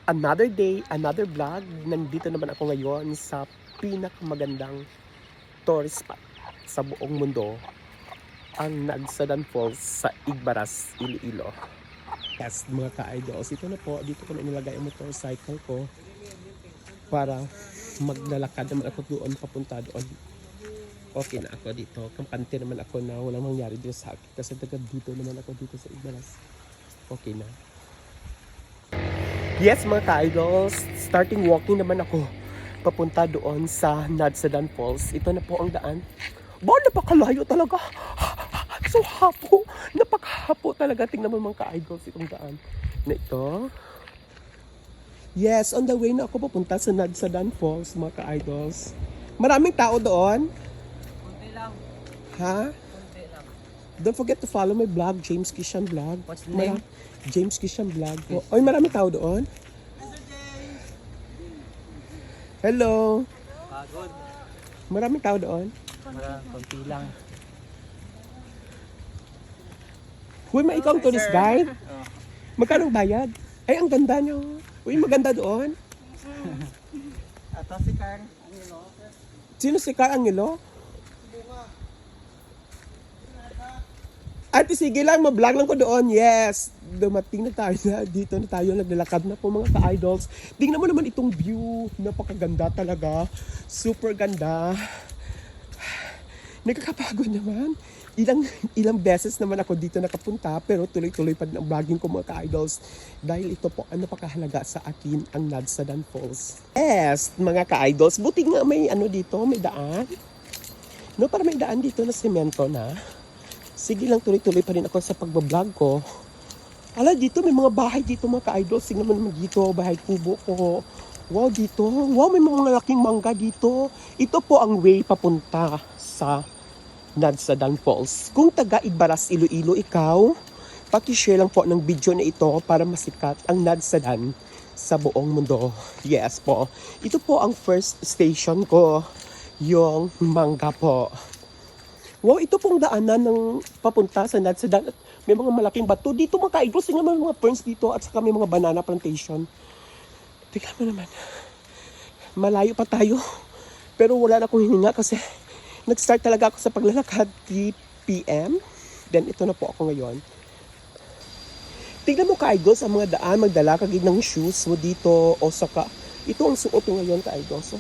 Another day, another vlog. Nandito naman ako ngayon sa pinakamagandang tourist spot sa buong mundo, ang Nagsadan Falls sa Igbaras, Iloilo. Yes, mga ka-idols, ito na po, dito ko na nilagay ang motorcycle ko para maglalakad naman ako doon, papunta doon. Okay na ako dito, kampante naman ako na walang mangyari dito sa akin kasi taga dito naman ako dito sa Igbaras. Okay na. Yes mga ka-idols, starting walking naman ako papunta doon sa Nagsadan Falls. Ito na po ang daan. Ba, napakalayo talaga. So hapo, napakahapo talaga. Tingnan mo mga ka-idols itong daan na ito. Yes, on the way na ako papunta sa Nagsadan Falls mga ka-idols. Maraming tao doon. Konti lang. Ha? Konti lang. Don't forget to follow my vlog, James Kishan Vlog. What's the name? James Kishan Vlog po. Oy, maraming tao doon. Hello. Pagod. Maraming tao doon. Konti lang. Uy, ikaw ang tourist guide? Oh. Magkano bayad? Ay, ang ganda nyo. Uy, maganda doon. Ito si Karen. Sino si Car Angelo? Ate, sige lang, mablog lang ko doon. Yes, dumating na tayo na. Dito na tayo, naglalakad na po mga ka-idols. Tingnan mo naman itong view. Napakaganda talaga. Super ganda. Nakakapagod naman. Ilang beses naman ako dito nakapunta, pero tuloy-tuloy pa din ang vlogging ko mga ka-idols. Dahil ito po ang napakahalaga sa akin, ang Nagsadan Falls. Yes, mga ka-idols. Buti nga may ano dito, may daan. No, para may daan dito na semento na. Sige lang, tuloy-tuloy pa rin ako sa pagbablog ko. Ala, dito may mga bahay dito mga ka-idols. Tingnan mo naman dito, bahay kubo ko. Wow, dito. Wow, may mga laking mangga dito. Ito po ang way papunta sa Nagsadan Falls. Kung taga Igbaras, Iloilo ikaw, paki-share lang po ng video na ito para masikat ang Nagsadan sa buong mundo. Yes po. Ito po ang first station ko, yung mangga po. Wow, ito pong daanan ng papunta sa Nagsadan. May mga malaking bato dito mga ka-idols. Tingnan mo mga ferns dito at saka may mga banana plantation. Tingnan mo naman. Malayo pa tayo. Pero wala na akong hininga kasi nag-start talaga ako sa paglalakad 3 p.m. Then ito na po ako ngayon. Tingnan mo ka-idols ang mga daan. Magdala ka ng shoes mo dito o saka. Ito ang suot ko ngayon ka-idols. So,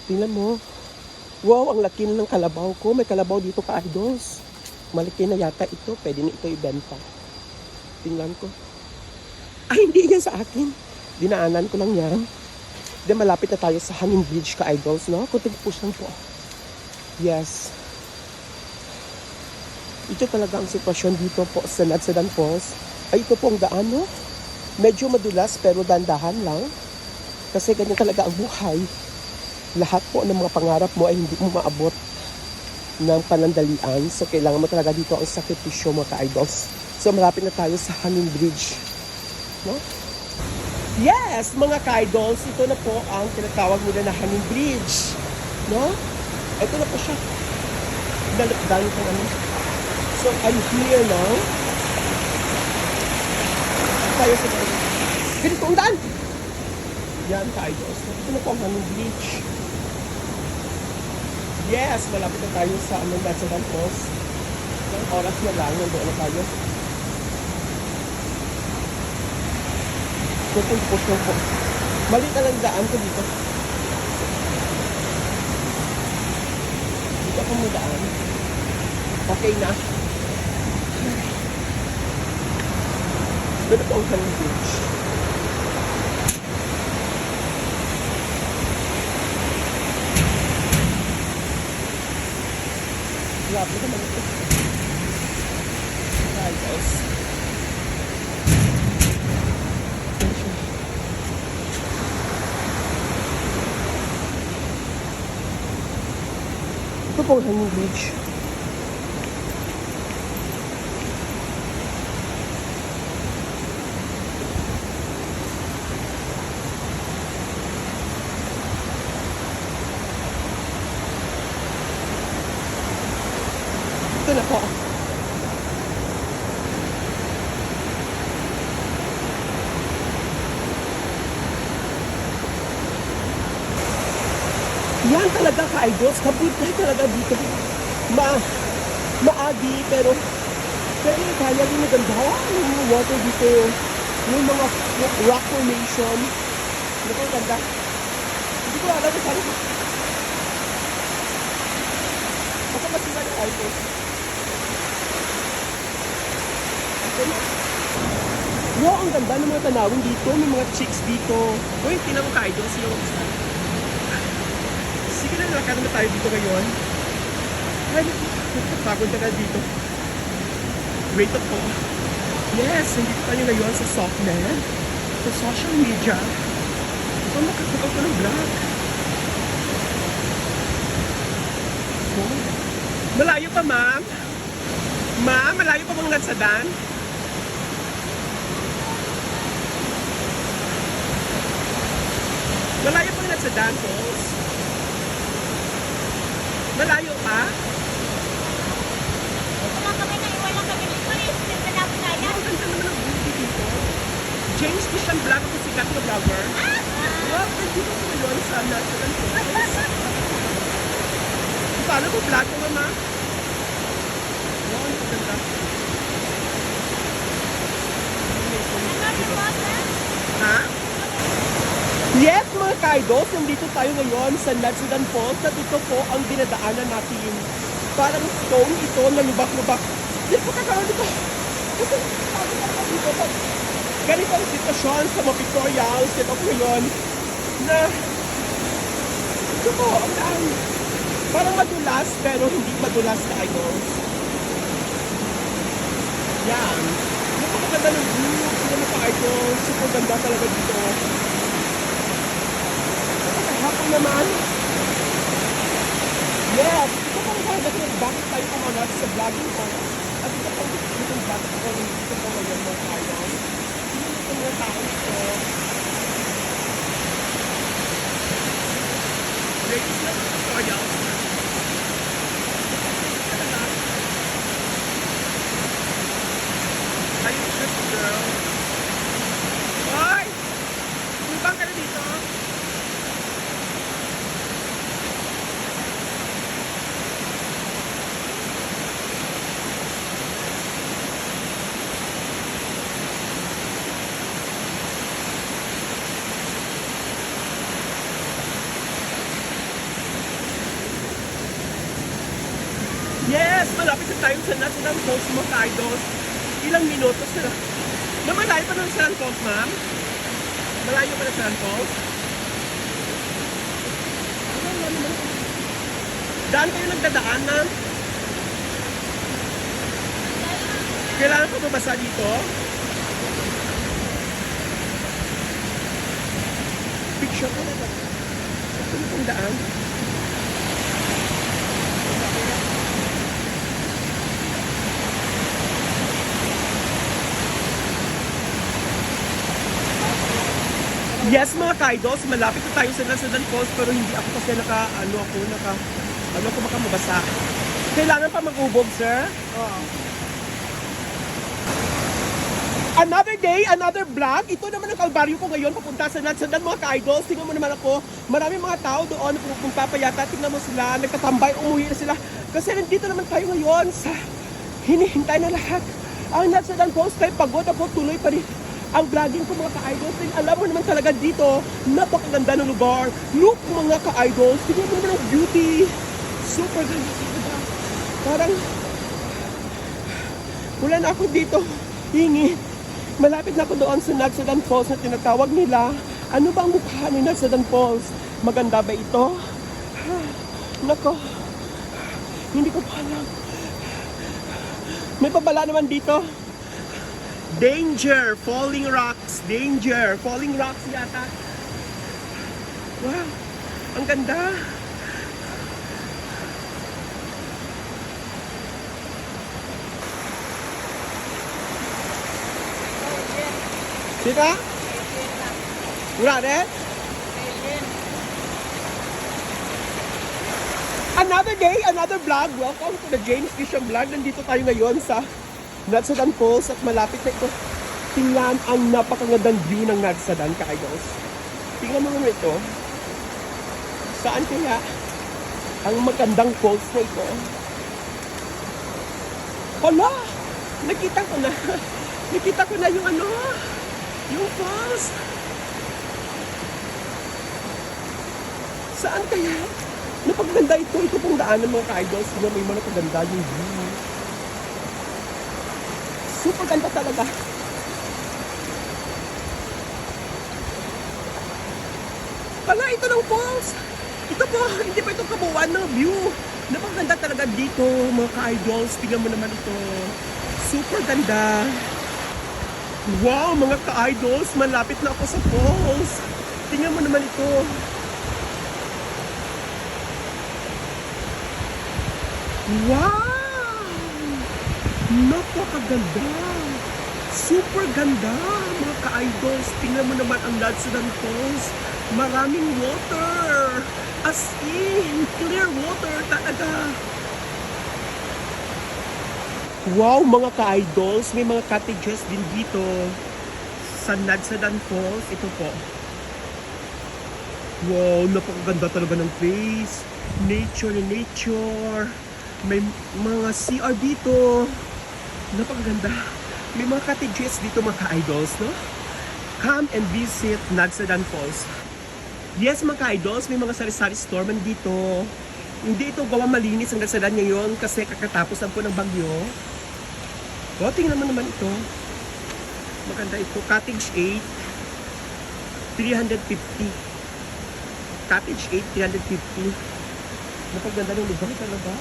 tingnan mo. Wow, ang laki na ng kalabaw ko. May kalabaw dito ka-idols. Malaki na yata ito. Pwede na ito ibenta. Tingnan ko. Ay, hindi yan sa akin. Dinaanan ko lang yan. Then malapit na tayo sa Hanging Bridge ka-idols, no? Kunting push lang po. Yes. Ito talaga ang sitwasyon dito po sa Nagsadan Falls. Ay, ito po ang daan, no? Medyo madulas pero dandahan lang. Kasi ganyan talaga ang buhay. Lahat po ng mga pangarap mo ay hindi mo maabot ng panandalian. So, kailangan mo talaga dito ang sakripisyo mga ka-idols. So, malapit na tayo sa Hanging Bridge. No? Yes, mga ka-idols, ito na po ang tinatawag nila na Hanging Bridge. No? Ito na po siya. Dalip-dalip ng ano. So, I'm here now. Tayo sa tayo. Ganito ang daan! Yan, ka-idols. Ito na po ang Hanging Bridge. Yes, malapit na tayo sa Nagsadan Falls. Ang oras na lang, nandoon na tayo. Push lang po. Mali na lang daan ko dito. Dito ako madaan. Okay na. Dito po ang Hanging Bridge. Grabe naman ito. Hi guys. Ito po ang Hanging Bridge. Ito na po. Yan talaga ka-idols. Kabutay talaga dito. Maagi, pero yung kaya rin maganda. Yung mga water dito. Yung mga rock formation. Ano ko ganda? Hindi ko alam kung saan. Basta masira ng idols. Wow, ang ganda ng mga tanawin dito. May mga chicks dito. Uy, tinang mo ka-idols yung isa. Sige na, lakad naman tayo dito ngayon. Ay, pagod na dito. Wait ako. Yes, nandito tayo ngayon sa Softnet. Sa social media. Ito, makakapag ko ng vlog. Oh. Malayo pa, ma'am? Ma'am, malayo pa bang Natsadan? Malayo pang Natsadan, boss? Malayo pa? Wala kami na iwala kami dito eh. Hindi na namin kaya. Ang ganda naman ang beauty dito. James Christian Vlog, ako sikat na vlogger. Wow, nandito ko ngayon sa Natsadan Falls. Paano ko vlog ko, mama? Wow, ang ganda. Ha? Yes, mga ka-idols, nandito tayo ngayon sa Natsudan Falls at ito po ang dinadaanan natin. Parang stone ito na lubak-lubak. Hindi po kakaroon dito. Kasi sabi ko dito pag ganito ang sitwasyon sa mga pictorials, ito po ngayon, na ito po, ang daan. Parang madulas, pero hindi madulas na idols. Yan. Napakaganda ng view, ito mga ka-idols, super ganda talaga dito. Hapon naman. Yes, ito pang ganda ko bakit tayo pumanat sa vlogging ko. At ito pang itong bakit ko dito po ngayon mga tayo. Hindi ito mga tao ito. Ladies na mga tutorial. Ay, just girl. Hoy! Ibang ka na dito? Yes, malapit na tayo sa Natsudan Falls mga ka-idols. Ilang minutos na lang. Na malayo pa ng Natsudan Falls, ma'am? Malayo pa ng Natsudan Falls? Daan kayo nagdadaan na? Kailangan pa babasa dito? Picture ko na ba? Ano pong daan? Yes, mga ka-idols, malapit na tayo sa Natsudan Falls pero hindi ako kasi ano ako baka mabasa. Kailangan pa mag-ubog, sir? Oo. Another day, another vlog. Ito naman ang kalbaryo ko ngayon papunta sa Natsudan mga ka-idols. Tingnan mo naman ako, maraming mga tao doon pupunta pa yata. Tingnan mo sila, nagtatambay, umuwi na sila. Kasi nandito naman tayo ngayon sa hinihintay na lahat. Ang Natsudan Falls, kaya pagod ako, tuloy pa rin ang vlogging ko mga ka-idols. Alam mo naman talaga dito, napakaganda ng lugar. Look mga ka-idols, tingnan mo naman ang beauty. Super ganda. Parang wala na ako dito. Hingi. Malapit na ako doon sa Natsudan Falls na tinatawag nila. Ano ba ang mukha ni Natsudan Falls? Maganda ba ito? Nako. Hindi ko pa alam. May pabala naman dito. Danger! Falling rocks! Danger! Falling rocks yata. Wow! Ang ganda! Sika? Wala rin? Another day, another vlog. Welcome to the James Christian Vlog. Nandito tayo ngayon sa Natsudan Falls at malapit na ito. Tingnan ang napakagandang view ng Natsudan, ka-idols. Tingnan mo naman ito. Saan kaya ang magandang falls na ito? Hala! Nakita ko na. Nakita ko na yung ano, yung falls. Saan kaya? Napaganda ito. Ito pong daan ng mga ka-idols. May mga napaganda yung view. Super ganda talaga. Pala, ito ng falls. Ito po, hindi pa ito kabuuan ng view. Napaganda talaga dito, mga ka-idols. Tingnan mo naman ito. Super ganda. Wow, mga ka-idols. Malapit na ako sa falls. Tingnan mo naman ito. Wow! Napakaganda! Super ganda, mga ka-idols. Tingnan mo naman ang Ladsudan Falls. Maraming water. As in, clear water talaga. Wow, mga ka-idols. May mga cottages din dito sa Ladsudan Falls. Ito po. Wow, napakaganda talaga ng place. Nature na nature. May mga CR dito. Napakaganda. May mga cottages dito, mga ka-idols, no? Come and visit Ladsudan Falls. Yes, mga ka-idols, may mga sari-sari store man dito. Hindi ito gawa malinis ang Ladsudan ngayon kasi kakatapos lang po ng bagyo. O, tingnan mo naman ito. Maganda ito. Cottage 8, 350. Cottage 8, 350. Napaganda ng lugar talaga.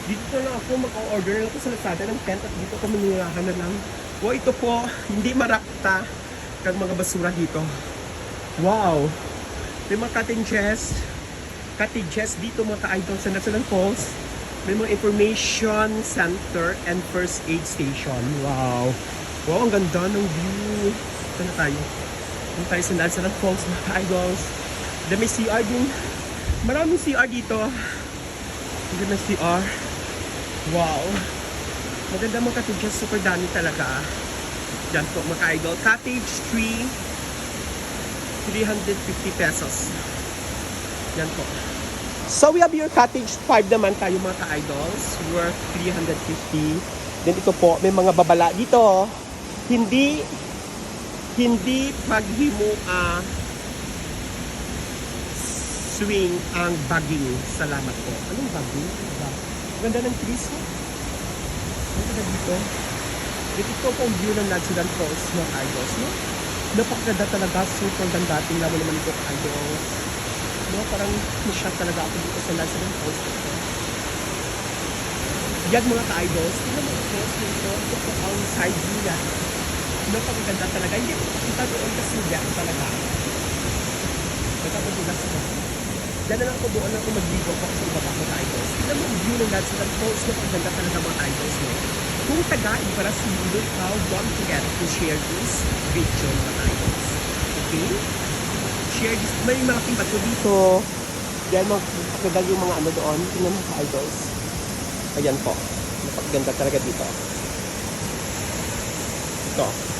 Dito na ako mag-order lang ako sa Lazada ng tent at dito ko manirahan na lang. O, ito po, hindi marakta kag mga basura dito. Wow! May mga cottages dito, mga ka-idol sa Ladsudan Falls. May mga information center and first aid station. Wow! Wow, ang ganda ng view. Ito na tayo. Ito tayo sa Ladsudan Falls, mga ka-idols. Then may CR din. Maraming CR dito. Ang ganda ng CR. Wow! Maganda mga cottages. Super dami talaga. Yan po, mga ka-idol. Cottage 3, 350 pesos. Yan po. So we have your cottage 5 naman tayo, mga ka-idols. Worth 350. Then ito po, may mga babala dito. Hindi paghimo swing ang bagging. Salamat po. Anong bagging? Ganda ng trees, ha? Ang ganda dito. Ito po ang view ng Ladsudan Falls, mga ka-idols, no? Napakaganda talaga. Super ganda. Tingnan mo naman ito, ka-idols. No, parang na-shock talaga ako dito sa Ladsudan Falls. Yan, mga ka-idols. Tingnan mo ito. Ito po ang side view niya. Napakaganda talaga. Hindi, kita doon kasi yan talaga. Nagkapadulas ko. Diyan na lang ako doon ako mag-ligo ako sa ibaba, mga ka-idols. Tingnan mo ang view ng Ladsudan Falls. Napakaganda talaga, mga ka-idols, no? Kung taga-ibara si Lulu, don't forget to share this video, mga ka-idols. Okay? Share this. May malaking bato dito. Yan, magpagdagal yung mga ano doon. Tingnan mo, ka-idols. Ayan po. Napakaganda talaga dito. Ito.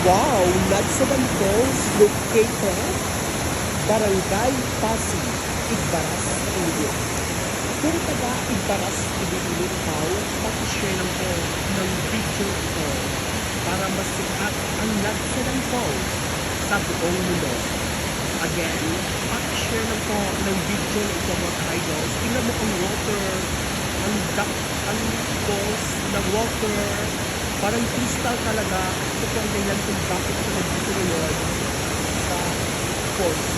Wow! Ladsudan Falls located Barangay Pasig, Igbaras, Iloilo. Kung taga Igbaras, Iloilo tao, pag-share lang po ng video ito para masikat ang Ladsudan Falls sa buong mundo. Again, pag-share lang po ng video ito, mga ka-idols. Tingnan mo ang water, ang falls ng water, parang crystal talaga. Ito po ang ganyan kung bakit ito nagdito ngayon sa falls.